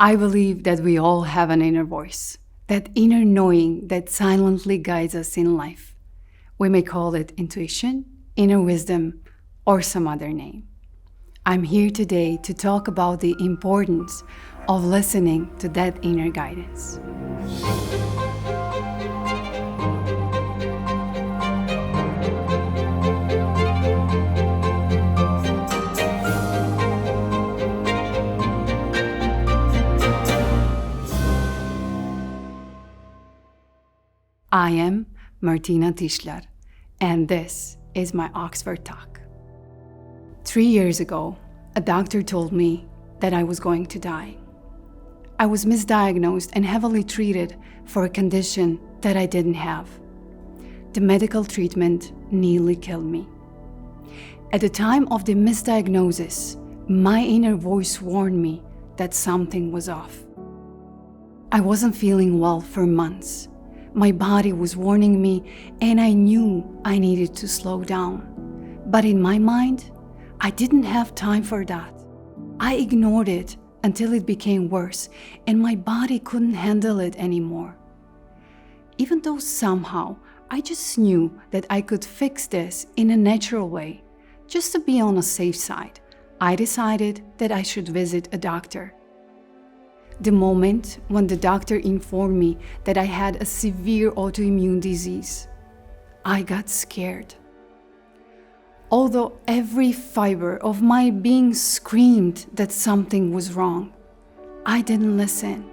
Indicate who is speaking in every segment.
Speaker 1: I believe that we all have an inner voice, that inner knowing that silently guides us in life. We may call it intuition, inner wisdom, or some other name. I'm here today to talk about the importance of listening to that inner guidance. I am Martina Tisljar, and this is my Oxford Talk. 3 years ago, a doctor told me that I was going to die. I was misdiagnosed and heavily treated for a condition that I didn't have. The medical treatment nearly killed me. At the time of the misdiagnosis, my inner voice warned me that something was off. I wasn't feeling well for months. My body was warning me, and I knew I needed to slow down. But in my mind, I didn't have time for that. I ignored it until it became worse, and my body couldn't handle it anymore. Even though somehow I just knew that I could fix this in a natural way, just to be on a safe side, I decided that I should visit a doctor. The moment when the doctor informed me that I had a severe autoimmune disease, I got scared. Although every fiber of my being screamed that something was wrong, I didn't listen.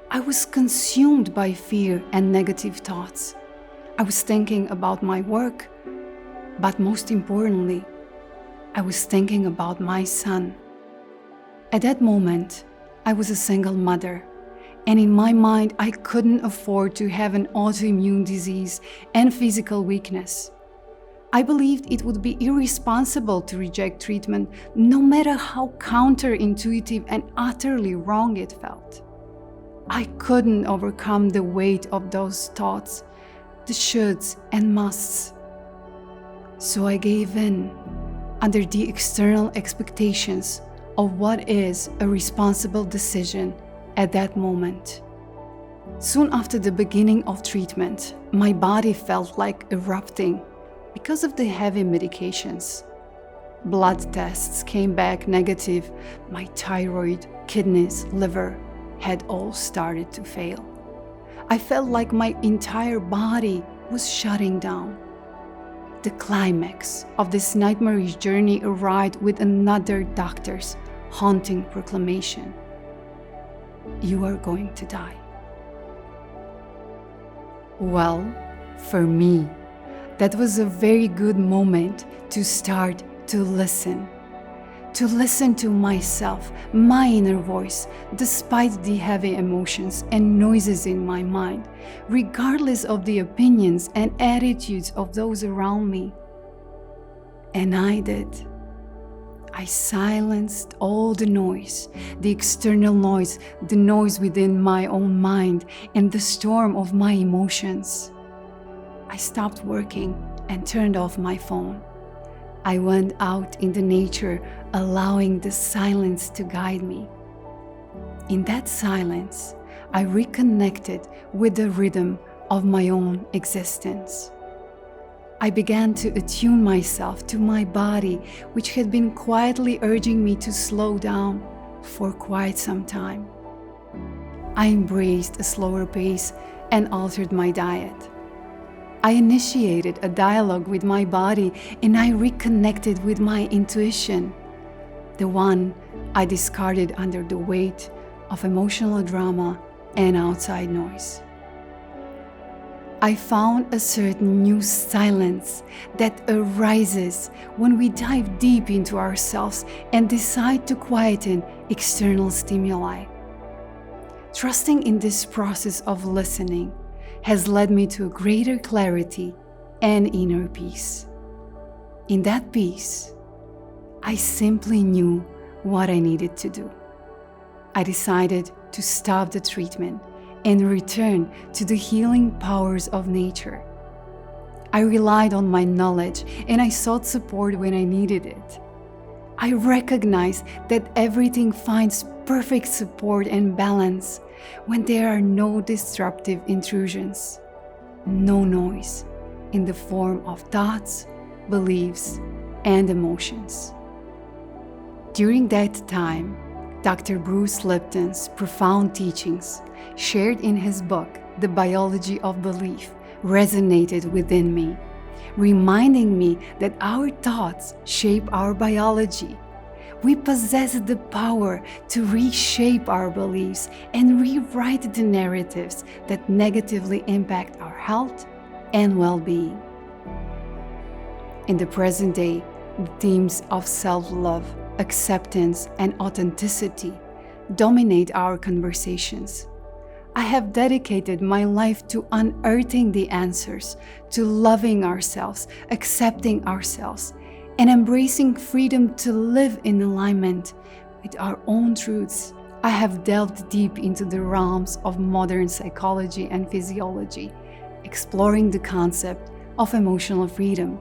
Speaker 1: I was consumed by fear and negative thoughts. I was thinking about my work, but most importantly, I was thinking about my son. At that moment, I was a single mother, and in my mind, I couldn't afford to have an autoimmune disease and physical weakness. I believed it would be irresponsible to reject treatment, no matter how counterintuitive and utterly wrong it felt. I couldn't overcome the weight of those thoughts, the shoulds and musts. So I gave in under the external expectations of what is a responsible decision at that moment. Soon after the beginning of treatment, my body felt like erupting because of the heavy medications. Blood tests came back negative. My thyroid, kidneys, liver had all started to fail. I felt like my entire body was shutting down. The climax of this nightmarish journey arrived with another doctor's haunting proclamation. You are going to die. Well, for me, that was a very good moment to start to listen to myself, my inner voice, despite the heavy emotions and noises in my mind, regardless of the opinions and attitudes of those around me. And I did. I silenced all the noise, the external noise, the noise within my own mind, and the storm of my emotions. I stopped working and turned off my phone. I went out in the nature, allowing the silence to guide me. In that silence, I reconnected with the rhythm of my own existence. I began to attune myself to my body, which had been quietly urging me to slow down for quite some time. I embraced a slower pace and altered my diet. I initiated a dialogue with my body, and I reconnected with my intuition, the one I discarded under the weight of emotional drama and outside noise. I found a certain new silence that arises when we dive deep into ourselves and decide to quieten external stimuli. Trusting in this process of listening has led me to a greater clarity and inner peace. In that peace, I simply knew what I needed to do. I decided to stop the treatment and return to the healing powers of nature. I relied on my knowledge and I sought support when I needed it. I recognized that everything finds perfect support and balance when there are no disruptive intrusions, no noise in the form of thoughts, beliefs, and emotions. During that time, Dr. Bruce Lipton's profound teachings, shared in his book, The Biology of Belief, resonated within me, reminding me that our thoughts shape our biology. We possess the power to reshape our beliefs and rewrite the narratives that negatively impact our health and well-being. In the present day, the themes of self-love, acceptance, and authenticity dominate our conversations. I have dedicated my life to unearthing the answers, to loving ourselves, accepting ourselves, and embracing freedom to live in alignment with our own truths. I have delved deep into the realms of modern psychology and physiology, exploring the concept of emotional freedom.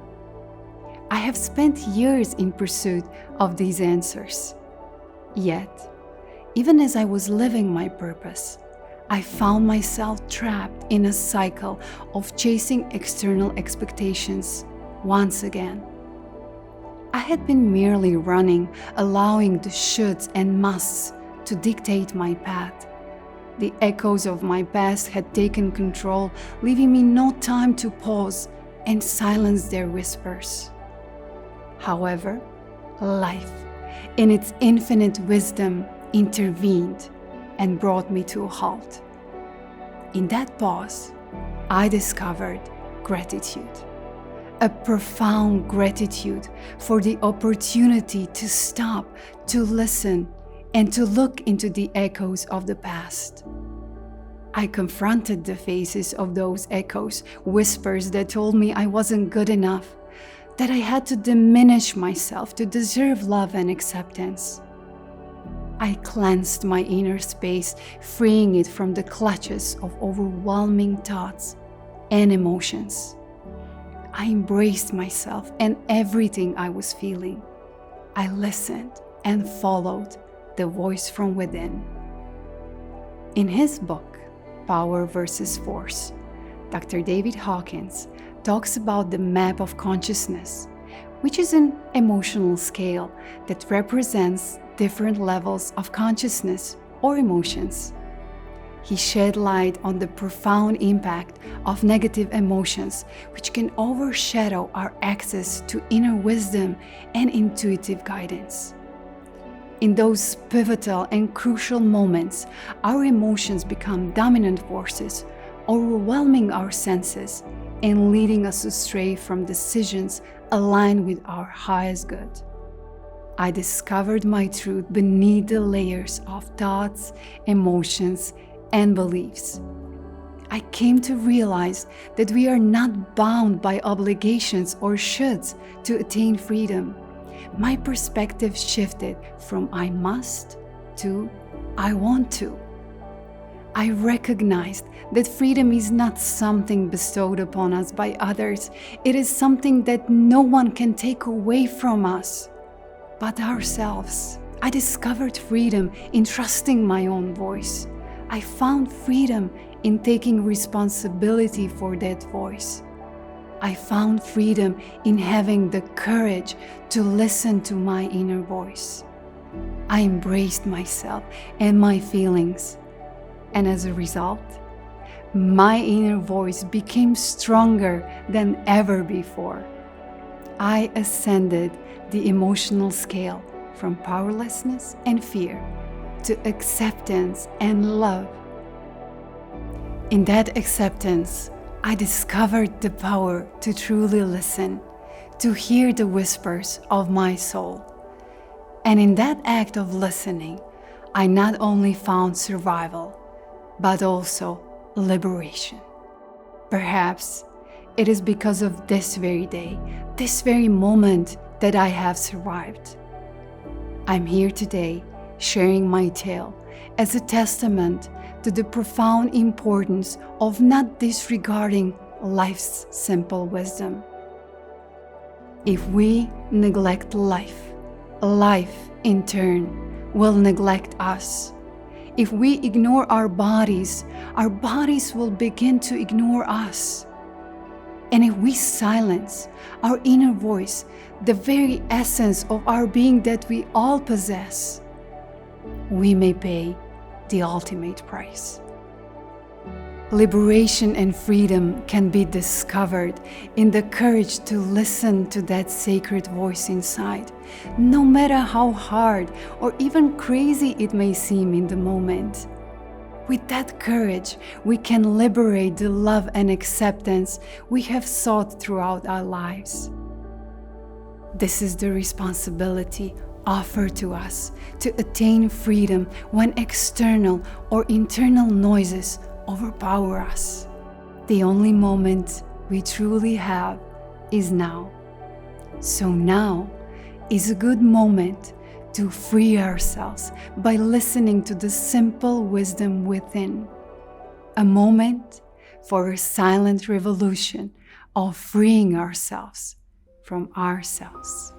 Speaker 1: I have spent years in pursuit of these answers. Yet, even as I was living my purpose, I found myself trapped in a cycle of chasing external expectations once again. I had been merely running, allowing the shoulds and musts to dictate my path. The echoes of my past had taken control, leaving me no time to pause and silence their whispers. However, life, in its infinite wisdom, intervened and brought me to a halt. In that pause, I discovered gratitude, a profound gratitude for the opportunity to stop, to listen, and to look into the echoes of the past. I confronted the faces of those echoes, whispers that told me I wasn't good enough, that I had to diminish myself to deserve love and acceptance. I cleansed my inner space, freeing it from the clutches of overwhelming thoughts and emotions. I embraced myself and everything I was feeling. I listened and followed the voice from within. In his book, Power versus Force, Dr. David Hawkins talks about the map of consciousness, which is an emotional scale that represents different levels of consciousness or emotions. He shed light on the profound impact of negative emotions, which can overshadow our access to inner wisdom and intuitive guidance. In those pivotal and crucial moments, our emotions become dominant forces, overwhelming our senses and leading us astray from decisions aligned with our highest good. I discovered my truth beneath the layers of thoughts, emotions, and beliefs. I came to realize that we are not bound by obligations or shoulds to attain freedom. My perspective shifted from I must to I want to. I recognized that freedom is not something bestowed upon us by others. It is something that no one can take away from us but ourselves. I discovered freedom in trusting my own voice. I found freedom in taking responsibility for that voice. I found freedom in having the courage to listen to my inner voice. I embraced myself and my feelings. And as a result, my inner voice became stronger than ever before. I ascended the emotional scale from powerlessness and fear to acceptance and love. In that acceptance, I discovered the power to truly listen, to hear the whispers of my soul. And in that act of listening, I not only found survival, but also liberation. Perhaps it is because of this very day, this very moment, that I have survived. I'm here today sharing my tale as a testament to the profound importance of not disregarding life's simple wisdom. If we neglect life, life in turn will neglect us. If we ignore our bodies will begin to ignore us. And if we silence our inner voice, the very essence of our being that we all possess, we may pay the ultimate price. Liberation and freedom can be discovered in the courage to listen to that sacred voice inside, no matter how hard or even crazy it may seem in the moment. With that courage, we can liberate the love and acceptance we have sought throughout our lives. This is the responsibility offered to us to attain freedom when external or internal noises overpower us. The only moment we truly have is now. So now is a good moment to free ourselves by listening to the simple wisdom within. A moment for a silent revolution of freeing ourselves from ourselves.